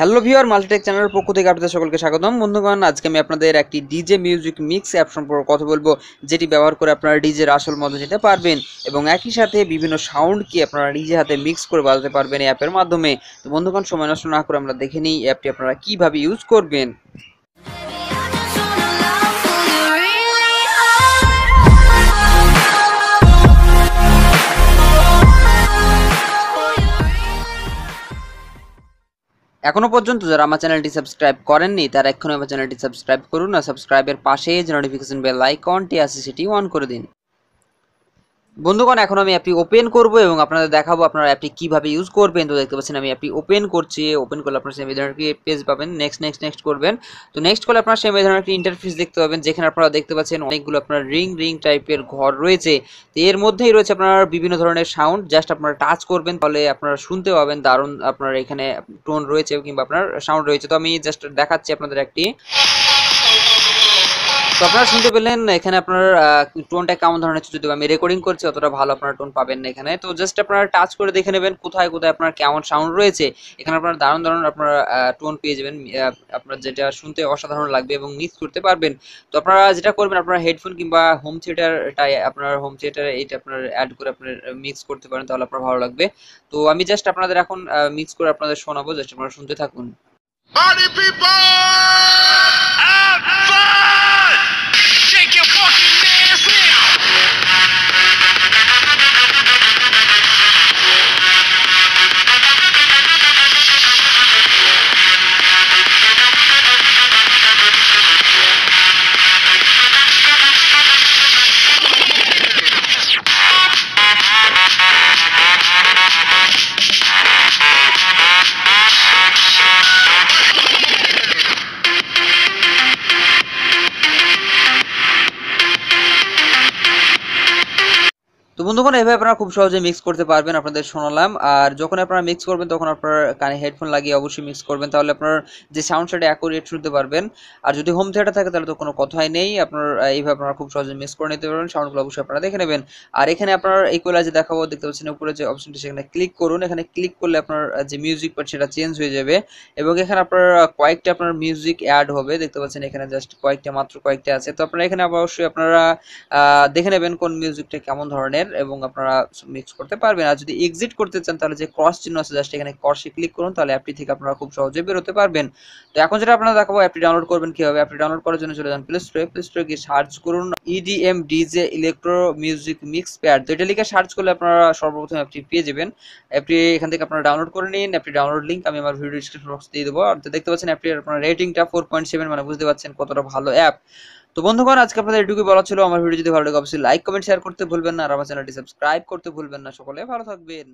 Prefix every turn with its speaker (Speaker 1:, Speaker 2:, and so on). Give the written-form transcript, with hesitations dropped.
Speaker 1: Hello viewer, Multitech চ্যানেলের পক্ষ থেকে আপনাদের সকলকে স্বাগতম। বন্ধুগণ, আজকে আমি আপনাদের একটি ডিজে মিউজিক মিক্স অ্যাপ সম্পর্কে কথা বলবো, যেটি ব্যবহার করে আপনারা ডিজের আসল মজা নিতে পারবেন এবং একই সাথে বিভিন্ন সাউন্ড কি আপনারা নিজে হাতে মিক্স করে বাজাতে পারবেন এই অ্যাপের মাধ্যমে। তো বন্ধুগণ, সময় নষ্ট না করে আমরা দেখে নিই অ্যাপটি আপনারা কিভাবে ইউজ করবেন। এখনো পর্যন্ত যারা আমার চ্যানেলটি সাবস্ক্রাইব করেননি তারা এক্ষুনি আমার চ্যানেলটি সাবস্ক্রাইব করুন, আর সাবস্ক্রাইবের পাশে যে নোটিফিকেশন বেল আইকনটি আছে সেটি অন করে দিন। বন্ধুগণ, এখন আমি অ্যাপটি ওপেন করব এবং আপনাদের দেখাবো আপনারা অ্যাপটি কিভাবে ইউজ করবেন। তো দেখতে পাচ্ছেন আমি অ্যাপটি ওপেন করছি। ওপেন করলে আপনারা সেম ধরনের একটি পেজ পাবেন। নেক্সট করবেন। তো নেক্সট করলে আপনারা সেম ধরনের একটি ইন্টারফেস দেখতে পাবেন, যেখানে আপনারা দেখতে পাচ্ছেন অনেকগুলো আপনার রিং টাইপের ঘর রয়েছে। তো এর মধ্যেই রয়েছে আপনার বিভিন্ন ধরনের সাউন্ড। জাস্ট আপনারা টাচ করবেন, তাহলে আপনারা শুনতে পাবেন দারুণ আপনার এখানে টোন রয়েছে কিংবা আপনার সাউন্ড রয়েছে। তো আমি জাস্ট দেখাচ্ছি আপনাদের একটি। তো আপনারা শুনতে পেলেন এখানে আপনার টোনটা কেমন ধরনের, যদি আমি রেকর্ডিং করছি অতটা ভালো আপনারা টোন পাবেন না এখানে। তো জাস্ট আপনারা টাচ করে দেখে নেবেন কোথায় আপনার কেমন সাউন্ড রয়েছে। এখানে আপনারা দারুণ আপনারা টোন পেয়ে যাবেন, আপনার যেটা শুনতে অসাধারণ লাগবে এবং মিক্স করতে পারবেন। তো আপনারা যেটা করবেন, আপনারা হেডফোন কিংবা হোম থিয়েটারটাই আপনার হোম থিয়েটারে এইটা আপনার অ্যাড করে আপনার মিক্স করতে পারেন, তাহলে আপনার ভালো লাগবে। তো আমি জাস্ট আপনাদের এখন মিক্স করে আপনাদের শোনাবো, জাস্ট আপনারা শুনতে থাকুন। Party people! Have fun! Shake your fucking ass now! তো বন্ধুগণ, এভাবে আপনারা খুব সহজে মিক্স করতে পারবেন, আপনাদের শোনালাম। আর যখন আপনারা মিক্স করবেন তখন আপনার কানে হেডফোন লাগিয়ে অবশ্যই মিক্স করবেন, তাহলে আপনার যে সাউন্ড সেটা অ্যাকুরেট শুনতে পারবেন। আর যদি হোম থিয়েটার থাকে তাহলে তো কোনো কথাই নেই, আপনার এইভাবে আপনারা খুব সহজে মিক্স করে নিতে পারবেন। সাউন্ডগুলো অবশ্যই আপনারা দেখে নেবেন। আর এখানে আপনার ইকুয়ালাইজে দেখাবো, দেখতে পাচ্ছেন উপরে যে অপশনটি, সেখানে ক্লিক করুন। এখানে ক্লিক করলে আপনার যে মিউজিক পার্ট সেটা চেঞ্জ হয়ে যাবে এবং এখানে আপনার কয়েকটা আপনার মিউজিক অ্যাড হবে। দেখতে পাচ্ছেন এখানে জাস্ট মাত্র কয়েকটা আছে। তো আপনারা এখানে অবশ্যই আপনারা দেখে নেবেন কোন মিউজিকটা কেমন ধরনের এবং আপনারা মিক্স করতে পারবেন। আর যদি এক্সিট করতে চান তাহলে যে ক্রস চিহ্ন আছে জাস্ট এখানে ক্রসে ক্লিক করুন, তাহলে অ্যাপটি থেকে আপনারা খুব সহজে বের হতে পারবেন। তো এখন যেটা আপনারা দেখাবো অ্যাপটি ডাউনলোড করবেন কিভাবে। অ্যাপটি ডাউনলোড করার জন্য চলে যান প্লে স্টোরে গিয়ে সার্চ করুন EDM DJ electro music mix pad. তো এটা লিখে সার্চ করলে আপনারা সর্বপ্রথম অ্যাপটি পেয়ে যাবেন। অ্যাপটি এখান থেকে আপনারা ডাউনলোড করে নিন। অ্যাপটি ডাউনলোড লিংক আমি আমার ভিডিও ডিসক্রিপশন বক্সে দিয়ে দেবো। আর দেখতে পাচ্ছেন অ্যাপটির আপনার রেটিংটা 4.7, মানে বুঝতে পারছেন কতটা ভালো অ্যাপ। তো বন্ধুগণ, আজকে আপনাদের এটুকুই বলা ছিল। আমার ভিডিও যদি ভালো লাগে অবশ্যই লাইক কমেন্ট শেয়ার করতে ভুলবেন না, আর আমার চ্যানেলটি সাবস্ক্রাইব করতে ভুলবেন না। সকলে ভালো থাকবেন।